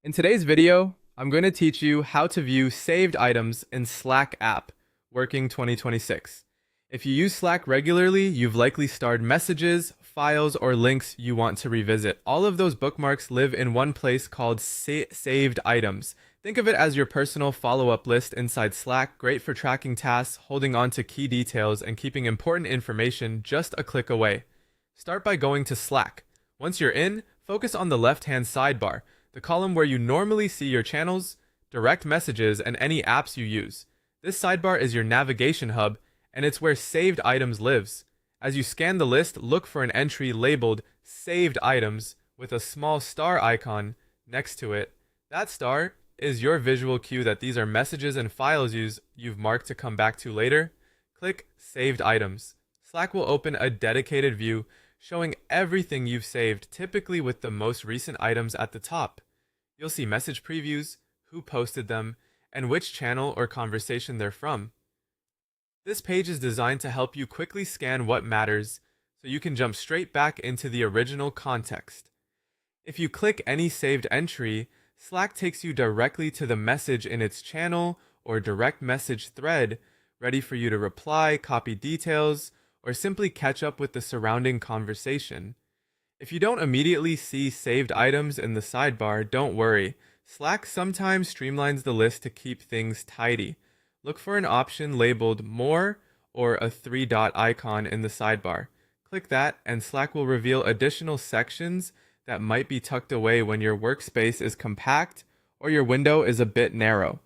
In today's video, I'm going to teach you how to view saved items in Slack app, working 2026. If you use Slack regularly, you've likely starred messages, files, or links you want to revisit. All of those bookmarks live in one place called saved items. Think of it as your personal follow-up list inside Slack, great for tracking tasks, holding on to key details, and keeping important information just a click away. Start by going to Slack. Once you're in, focus on the left-hand sidebar, the column where you normally see your channels, direct messages, and any apps you use. This sidebar is your navigation hub, and it's where saved items lives. As you scan the list, look for an entry labeled Saved Items with a small star icon next to it. That star is your visual cue that these are messages and files you've marked to come back to later. Click Saved Items. Slack will open a dedicated view showing everything you've saved, typically with the most recent items at the top. You'll see message previews, who posted them, and which channel or conversation they're from. This page is designed to help you quickly scan what matters, so you can jump straight back into the original context. If you click any saved entry, Slack takes you directly to the message in its channel or direct message thread, ready for you to reply, copy details, or simply catch up with the surrounding conversation. If you don't immediately see saved items in the sidebar, don't worry. Slack sometimes streamlines the list to keep things tidy. Look for an option labeled More or a three-dot icon in the sidebar. Click that, and Slack will reveal additional sections that might be tucked away when your workspace is compact or your window is a bit narrow.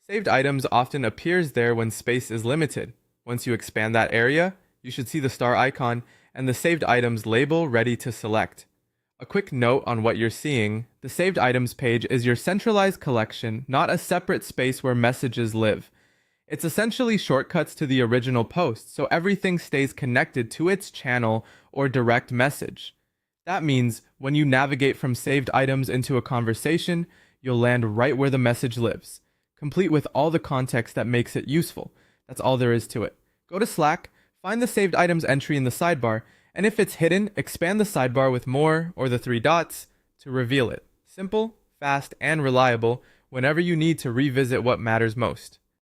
Saved items often appears there when space is limited. Once you expand that area, you should see the star icon and the saved items label ready to select. A quick note on what you're seeing: the saved items page is your centralized collection, not a separate space where messages live. It's essentially shortcuts to the original post, so everything stays connected to its channel or direct message. That means when you navigate from saved items into a conversation, you'll land right where the message lives, complete with all the context that makes it useful. That's all there is to it. Go to Slack, find the saved items entry in the sidebar, and if it's hidden, expand the sidebar with More or the three dots to reveal it. Simple, fast, and reliable whenever you need to revisit what matters most.